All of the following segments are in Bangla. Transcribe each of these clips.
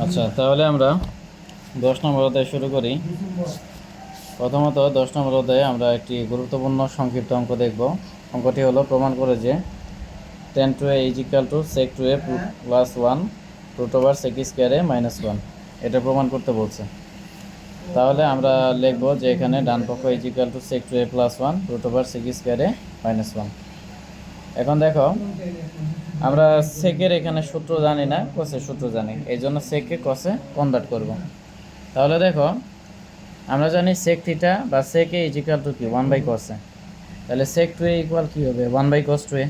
আচ্ছা, তাহলে আমরা 10 নম্বর অধ্যায় শুরু করি। প্রথমত 10 নম্বর অধ্যায়ে আমরা একটি গুরুত্বপূর্ণ সংক্ষিপ্ত অঙ্ক দেখব। অঙ্কটি হলো প্রমাণ করে যে tan 2a is equal to sec 2a plus 1 root over sec স্কয়ারে -1, এটা প্রমাণ করতে বলছে। তাহলে আমরা লিখব যে এখানে ডান পক্ষ is equal to sec 2a plus 1 root over sec স্কয়ারে -1। এখন দেখো, আমরা সেকের এখানে সূত্র জানি না, কসের সূত্র জানি, এই জন্য সেককে কসে কনভার্ট করব। তাহলে দেখো, আমরা জানি সেক থিটা বা সেক এ ইজ ইকুয়াল টু কি 1/cos এ। তাহলে সেক 2a ইকুয়াল কী হবে 1/cos 2a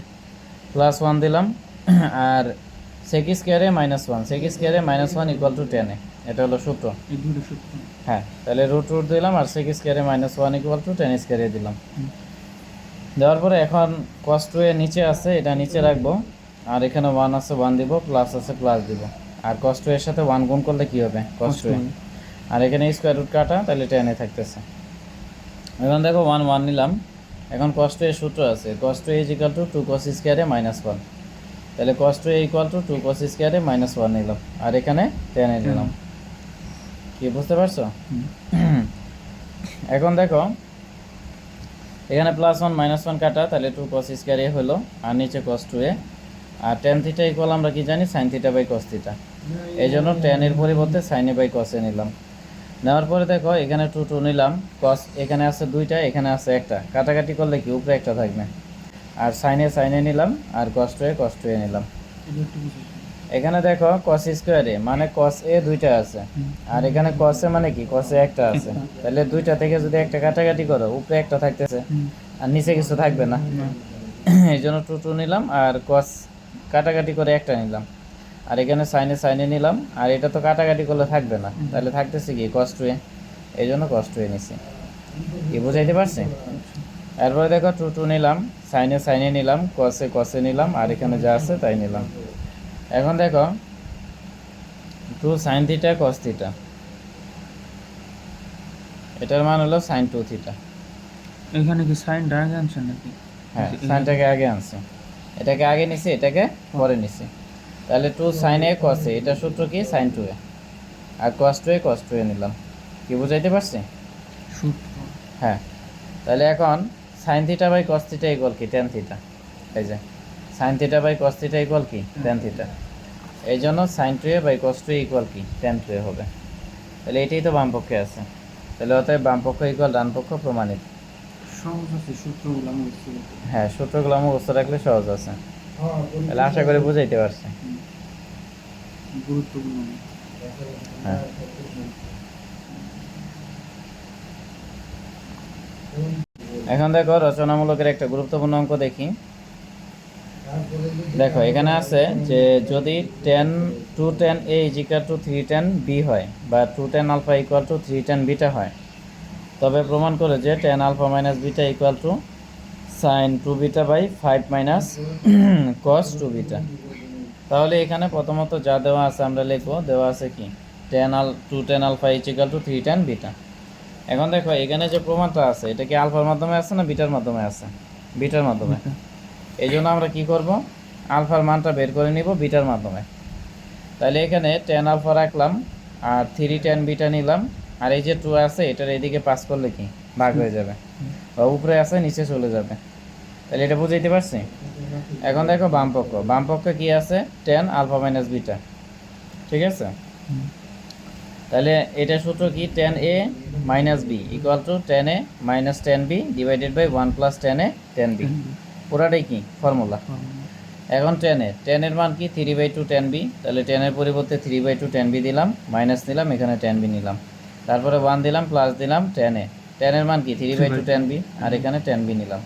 প্লাস 1 দিলাম, আর সেক স্কোয়ারে -1, সেক স্কোয়ারে -1 ইকুয়াল টু 10 এ, এটা হলো সূত্র। হ্যাঁ, তাহলে রুট রুট দিলাম আর সেক স্কোয়ারে -1 ইকুয়াল টু 10 স্কোয়ারে দিলাম। দেওয়ার পরে এখন cos 2a নিচে আছে, এটা নিচে রাখবো, আর এখানে 1 আছে 1 দিব, প্লাস আছে প্লাস দিব, আর cos 2 এর সাথে 1 গুণ করলে কি হবে cos 2a, আর এখানে স্কোয়ার রুট কাটা, তাহলে 10 এ থাকতেছে। এখন দেখো 1 1 নিলাম, এখন cos 2 এর সূত্র আছে cos 2a is equal two 2 cos স্কোয়ারে -1, তাহলে cos 2a equal to 2 cos স্কোয়ারে -1 নিলাম, আর এখানে 10 এ নিলাম। কি বুঝতে পারছো? এখন দেখো, এখানে +1 -1 কাটা, তাহলে 2 cos স্কয়ারে হলো, আর নিচে cos 2a, আর tan থিটা ইকুয়াল আমরা কি জানি sin theta by cos theta, এই জন্য tan এর পরিবর্তে sin A by cos A নিলাম। নেওয়ার পরে দেখো এখানে 2 2 নিলাম, cos এখানে আছে 2টা, এখানে আছে একটা, কাটাকাটি করলে কি উপরে একটা থাকবে, আর sin এ নিলাম, আর cos 2a নিলাম। এখানে দেখো cos স্কয়ারে মানে cos এ 2টা আছে, আর এখানে cos এ মানে কি cos এ একটা আছে, তাহলে 2টা থেকে যদি একটা কাটাকাটি করো উপরে একটা থাকতেছে, আর নিচে কিছু থাকবে না, এই জন্য 2 2 নিলাম, আর cos কাটাকাটি করে একটা নিলাম, আর এখানে sin এ নিলাম, আর এটা তো কাটাকাটি করলে থাকবে না, তাহলে থাকতেছে কি cos 2a, এই জন্য cos 2a নিছি। কি বুঝাইতে পারছি? এরপরে দেখো 2 2 নিলাম, sin এ নিলাম, cos এ নিলাম, আর এখানে যা আছে তাই নিলাম। এখন দেখো 2 sin থিটা cos থিটা, এটার মান হলো sin 2 থিটা। এখানে কি সাইন আগে আনছেন নাকি? হ্যাঁ, সাইনটাকে আগে আনছি, এটাকে আগে নিছি, এটাকে পরে নিছি। তাহলে 2 sin a cos a, এটা সূত্র কি sin 2a, আর cos 2a নিলাম। কি বুঝাইতে পারছি? সূত্র। হ্যাঁ, তাহলে এখন sin theta by cos theta equal কি tan থিটা, এই যে sin theta by cos theta equal কি tan থিটা, এই জন্য sin 2a by cos 2a equal কি tan 2a হবে। তাহলে এটাই তো বাম পক্ষে আছে, তাহলে অতএব বাম পক্ষ ইকুয়াল ডান পক্ষ প্রমাণিত। সহজ আছে সূত্রগুলো আমি বুঝতে পারছি। হ্যাঁ, সূত্রগুলো মুখস্থ রাখলে সহজ আছে, তাহলে আশা করি বুঝাইতে পারছি। গুরুত্বপূর্ণ। হ্যাঁ, এখন দেখো রচনামূলকের একটা গুরুত্বপূর্ণ অঙ্ক দেখি। দেখো এখানে আছে যে যদি 2 tan a is equal to 3 tan b হয়, বা 2 tan alpha equal to 3 tan beta হয়, তবে প্রমাণ করে যে tan alpha minus beta equal to sin 2 beta by 5 minus cos 2 beta. তাহলে এখানে প্রথমত যা দেওয়া আছে আমরা লিখবো, দেওয়া আছে কি 2 tan alpha is equal to 3 tan beta. এখন দেখো এখানে যে প্রমাণটা আছে, এটা কি আলফার মাধ্যমে আছে না বিটার মাধ্যমে আছে? বিটার মাধ্যমে। এই জন্য আমরা কি করব, আলফার মানটা বের করে নিব বিটার মাধ্যমে। তাহলে এখানে tan আলফা রাখলাম, আর 3 tan বিটা নিলাম, আর এই যে 2 আছে এটার এদিকে পাস করলে কি ভাগ হয়ে যাবে, বা উপরে আছে নিচে চলে যাবে। তাহলে এটা বুঝাইতে পারছি? এখন দেখো বাম পক্ষে কি আছে tan আলফা মাইনাস বিটা, ঠিক আছে? তাহলে এটা সূত্র কি tan a minus B equal to tan a minus tan b divided by 1 plus tan a tan b, পুরাটাই কি ফর্মুলা। এখন tan এর মান কি 3/2 tan b, তাহলে tan এর পরিবর্তে 3/2 tan b দিলাম, মাইনাস নিলাম, এখানে tan b নিলাম, তারপরে 1 দিলাম, প্লাস দিলাম tan a, tan এর মান কি 3/2 tan b, আর এখানে tan b নিলাম।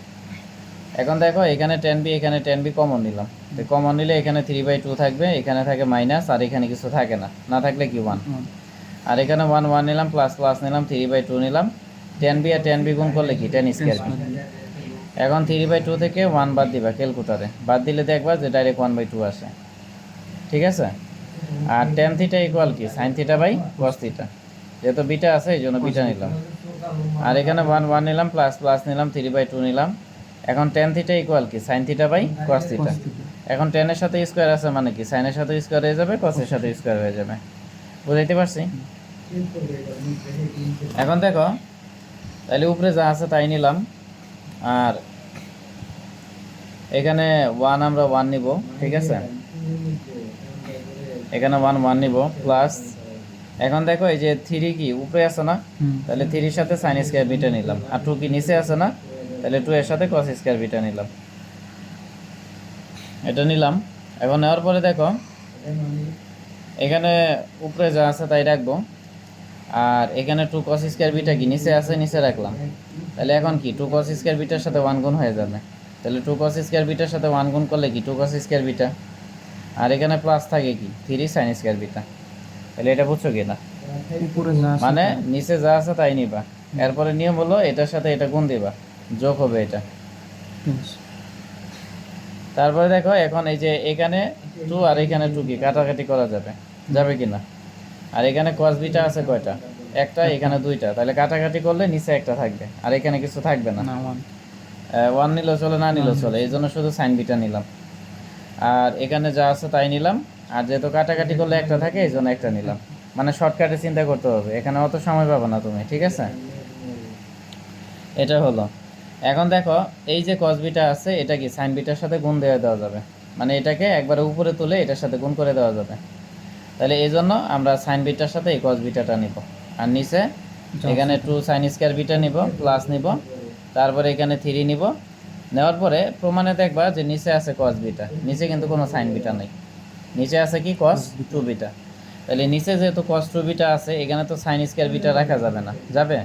এখন দেখো এখানে tan b এখানে tan b কমন নিলাম, তো কমন নিলে এখানে 3/2 থাকবে, এখানে থাকে মাইনাস, আর এখানে কিছু থাকে না, না থাকলে কি 1, আর এখানে 1 1 নিলাম, প্লাস প্লাস নিলাম, 3/2 নিলাম, tan b আর tan b গুণ করলে কি tan স্কয়ার b। এখন 3/2 থেকে 1 বাদ দিবা ক্যালকুলেটরে, বাদ দিলে দেখবা যে ডাইরেক্ট 1/2 আসে, ঠিক আছে? আর tan থিটা ইকুয়াল কি sin theta by cos theta, যেহেতু বিটা আছে এই জন্য বিটা নিলাম, আর এখানে 1 1 নিলাম, প্লাস প্লাস নিলাম, 3/2 নিলাম। এখন tan থিটা ইকুয়াল কি sin theta by cos theta, এখন টেনের সাথে স্কোয়ার আছে মানে কি সাইনের সাথে স্কোয়ার হয়ে যাবে, কসের সাথে স্কোয়ার হয়ে যাবে। বুঝাইতে পারছি? এখন দেখো তাহলে উপরে যা আছে তাই নিলাম, আর এখানে 1 আমরা 1 নিব, ঠিক আছে? এখানে 1 নিব প্লাস, এখন দেখো এই যে 3 কি উপরে আছে না, তাহলে 3 সাথে সাইন স্কয়ার বিটা নিলাম, আর 2 কি নিচে আছে না, তাহলে 2 এর সাথে কস স্কয়ার বিটা নিলাম, এটা নিলাম। এখন নেওয়ার পরে দেখো এখানে উপরে যা আছে তাই রাখবো, আর এখানে 2 cos স্কয়ার বিটা কি নিচে আছে, নিচে রাখলাম। তাহলে এখন কি 2 cos স্কয়ার বিটার সাথে 1 গুণ হয়ে যাবে, তাহলে 2 cos স্কয়ার বিটার সাথে 1 গুণ করলে কি 2 cos স্কয়ার বিটা, আর এখানে প্লাস থাকে কি 3 sin স্কয়ার বিটা। তাহলে এটা বুঝছো কি না? উপরে যা আছে মানে নিচে যা আছে তাই নিবা, এরপরে নিয়ম হলো এটার সাথে এটা গুণ দিবা, যোগ হবে এটা। ঠিক আছে। তারপরে দেখো এখন এই যে এখানে 2 আর এখানে 2 কি কাটাকাটি করা যাবে, যাবে কি না? আর এখানে cos বিটা আছে কয়টা, একটা, এখানে 2টা, তাহলে কাটাকাটি করলে নিচে একটা থাকবে আর এখানে কিছু থাকবে না। না 1 1 নিলেও চলে, না নিলেও চলে, এই জন্য শুধু সাইন বিটা নিলাম। আর এখানে যা আছে তাই নিলাম, আর যেহেতু কাটাকাটি করলে একটা থাকে এই জন্য একটা নিলাম। মানে শর্টকাটে চিন্তা করতে হবে, এখানে অত সময় পাবে না তুমি, ঠিক আছে? এটা হলো। এখন দেখো এই যে cos বিটা আছে এটা কি সাইন বিটার সাথে গুণ দিয়ে দেওয়া যাবে, মানে এটাকে একবারে উপরে তুলে এটার সাথে গুণ করে দেওয়া যাবে। তাহলে এই জন্য আমরা সাইন বিটার সাথে এই cos বিটাটা নিব, আর নিচে এখানে 2 sin স্কয়ার বিটা নিব প্লাস নিব, তারপরে এখানে 3 নিব। নেওয়ার পরে প্রমাণে দেখবা যে নিচে আছে cos বিটা, নিচে কিন্তু কোনো সাইন বিটা নেই, নিচে আছে কি cos 2 বিটা। তাহলে নিচে যেহেতু cos 2 বিটা আছে, এখানে তো sin স্কয়ার বিটা রাখা যাবে না, যাবে?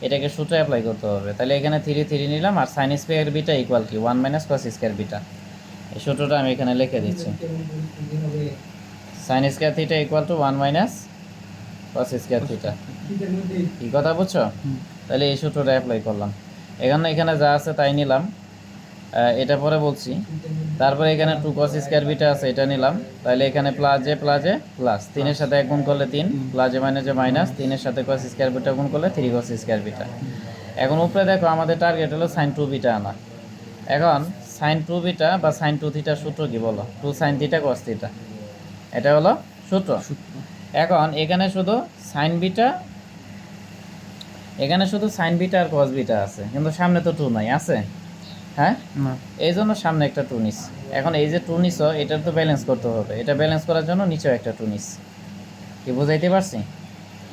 এটাকে সূত্র অ্যাপ্লাই করতে হবে। তাহলে এখানে 3 নিলাম, আর sin স্কয়ার বিটা ইকুয়াল কি 1 মাইনাস cos স্কয়ার বিটা। এই সূত্রটা আমি এখানে লিখে দিচ্ছি, sin square theta equal to 1 minus cos square theta. কি কথা বুঝছো? তাহলে এই সূত্রটা অ্যাপ্লাই করলাম। এখানে যা আছে তাই নিলাম, এটা পরে বলছি। তারপরে এখানে 2 cos স্কয়ার বিটা আছে, এটা নিলাম। তাহলে এখানে প্লাসে প্লাস, 3 এর সাথে 1 গুণ করলে 3, প্লাসে মাইনাস, 3 এর সাথে cos স্কয়ার বিটা গুণ করলে 3 cos স্কয়ার বিটা। এখন উপরে দেখো আমাদের টার্গেট হলো sin 2 বিটা আনা। এখন sin 2 বিটা বা sin 2 থিটার সূত্র কি বলো? 2 sin থিটা cos থিটা, এটা হলো সূত্র। এখন এখানে শুধু sin বিটা, এখানে শুধু sin বিটা আর cos বিটা আছে, কিন্তু সামনে তো 2 নাই, আছে? হ্যাঁ, না এই জন্য সামনে একটা 2 নিস। এখন এই যে 2 নিছো এটার তো ব্যালেন্স করতে হবে, এটা ব্যালেন্স করার জন্য নিচেও একটা 2 নিস। কি বুঝাইতে পারছি?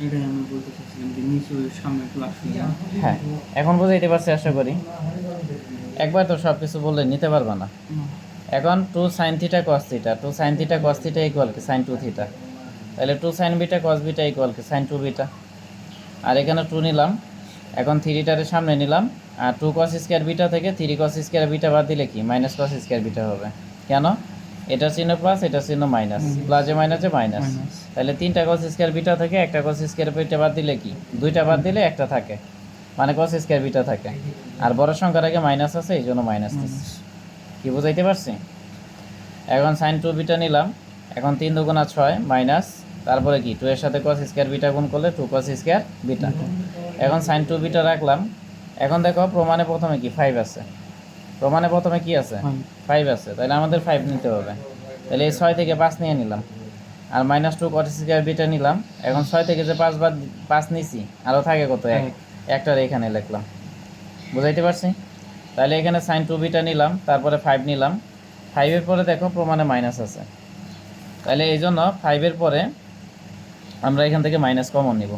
এটাই আমি বলতে চাচ্ছিলাম যে নিচে ওই সামনে প্লাস হ্যাঁ, এখন বুঝাইতে পারছি আশা করি। একবার তো সব কিছু বললে নিতে পারবা না। এখন 2 sin theta cos theta, 2 sin theta cos theta equal কি sin 2 থিটা। তাহলে 2 sin beta cos beta equal কি sin 2 বিটা। আর এখানে 2 নিলাম, এখন 3টারে সামনে নিলাম, আর 2 cos স্কয়ার বিটা থেকে 3 cos স্কয়ার বিটা বাদ দিলে কি মাইনাস cos স্কয়ার বিটা হবে। কেন? এটা চিহ্ন প্লাস, এটা চিহ্ন মাইনাস, প্লাসে মাইনাসে মাইনাস। তাহলে 3টা cos স্কয়ার বিটা থেকে একটা cos স্কয়ার বিটা বাদ দিলে কি 2টা বাদ দিলে একটা থাকে, মানে cos স্কয়ার বিটা থাকে। আর বড় সংখ্যার আগে মাইনাস আছে এই জন্য মাইনাস দিচ্ছি। কি বুঝাইতে পারছি? এখন sin 2 বিটা নিলাম, এখন 3 দুগুণা 6 মাইনাস, তারপরে কি 2 এর সাথে cos স্কয়ার বিটা গুণ করলে 2 cos স্কয়ার বিটা। এখন sin 2 বিটা রাখলাম। এখন দেখো প্রমাণে প্রথমে কি 5 আছে, প্রমাণে প্রথমে কি আছে 5 আছে, তাহলে আমাদের 5 নিতে হবে। তাহলে এই 6 থেকে 5 নিয়ে নিলাম, আর মাইনাস 2 cos স্কয়ার বিটা নিলাম। এখন 6 থেকে যে 5 নিছি, আরও থাকে কত, একটার এখানে লিখলাম। বুঝাইতে পারছি? তাহলে এখানে sin 2 বিটা নিলাম, তারপরে 5 নিলাম। 5 এর পরে দেখো প্রমাণে মাইনাস আছে, তাহলে এই জন্য 5 এর পরে আমরা এখান থেকে মাইনাস কমন নিব।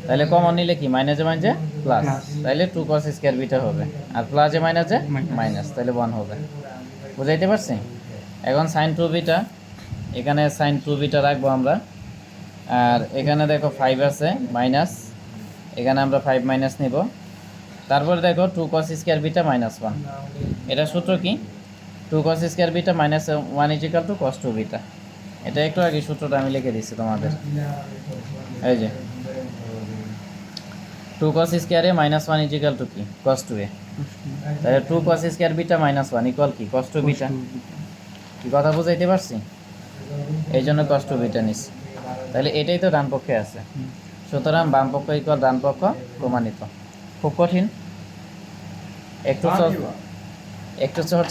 তাহলে কমন নিলে কি মাইনাসে মাইনাসে প্লাস, তাহলে 2 cos স্কয়ার বিটা হবে, আর প্লাসে মাইনাসে মাইনাস, তাহলে 1 হবে। বুঝাইতে পারছি? এখন sin 2 বিটা, এখানে sin 2 বিটা রাখবো আমরা, আর এখানে দেখো 5 আছে মাইনাস, এখানে আমরা 5 মাইনাস নিব। তারপরে দেখো 2 cos স্কয়ার বিটা মাইনাস 1, এটা সূত্র কি 2 cos square beta minus 1 equal to cos 2 beta. এটা একটু আগে সূত্রটা আমি লিখে দিচ্ছি তোমাদের, এই যে 2 cos স্কয়ারে মাইনাস 1 ইকুয়াল টু কি cos 2a। তাহলে 2 cos square beta minus 1 equal কি cos 2 বিটা। কি কথা বুঝাইতে পারছি? এই জন্য cos 2 বিটা নিচ্ছি। তাহলে এটাই তো ডান পক্ষে আছে, সুতরাং বাম পক্ষ ইকুয়াল ডান পক্ষ প্রমাণিত। খুব কঠিন, একটু সহজ, একটু সহজ।